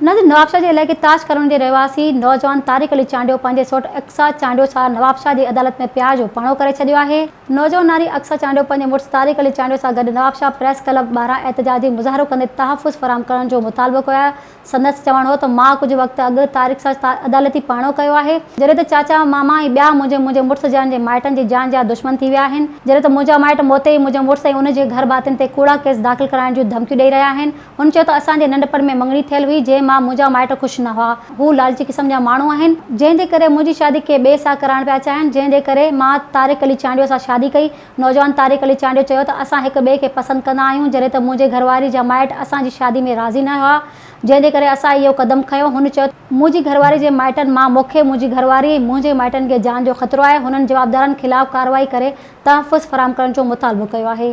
नवाबशाह जे इलाइक़े ताश कॉलोनी जे रहवासी नौजवान तारिक अली चांडियो पंहिंजे सौट अक्सा चांडियो सां नवाबशाह जी अदालत में प्यार जो पाणो करे छॾियो आहे। नौजवान नारी अक्सा चांडियो पंहिंजे मुड़ुसु तारिक अली चांडियो सां गॾु नवाबशाह प्रेस क्लब ॿाहिरां एहतजाजी मुज़ाहिरो कंदे तहफ़ुज़ फ़राहम करण जो मुतालबो कयो आहे। संदसि चवणु हो त मां कुझु वक़्तु अॻु तारिक सां अदालती पाणो कयो आहे, जॾहिं त चाचा मामा ऐं ॿिया मुंहिंजे मुड़ुसु जन जे माइटनि जी जान जा दुश्मन थी विया आहिनि। जॾहिं त मुंहिंजा माइट मोते ई मुंहिंजे मुड़ुसु ऐं उनजे घर भातियुनि ते कूड़ा केस दाख़िल कराइण जूं धमकियूं ॾेई रहिया आहिनि। हुन चयो त असांजे नंढपण में मंगणी थियल हुई जंहिं मां मुंहिंजा माइट ख़ुशि न हुआ। हू लालची क़िस्म जा माण्हू आहिनि जंहिंजे करे मुंहिंजी शादी के ॿिए सां कराइण पिया चाहिनि, जंहिंजे करे मां तारिक अली चांडियो सां शादी कई। नौजवान तारिक अली चांडियो चयो त असां हिक ॿिए खे पसंदि कंदा आहियूं, जॾहिं त मुंहिंजे घरवारी जा माइट असांजी शादी में राज़ी न हुआ, जंहिंजे करे असां इहो क़दमु खयो। हुन चयो मुंहिंजी घरवारी जे माइटनि मां मूंखे मुंहिंजी घरवारी मुंहिंजे माइटनि खे जान जो ख़तरो आहे। हुननि जवाबदारनि ख़िलाफ़ कार्रवाई करे तहफ़ुज़ फ़राहम करण जो मुतालबो कयो आहे।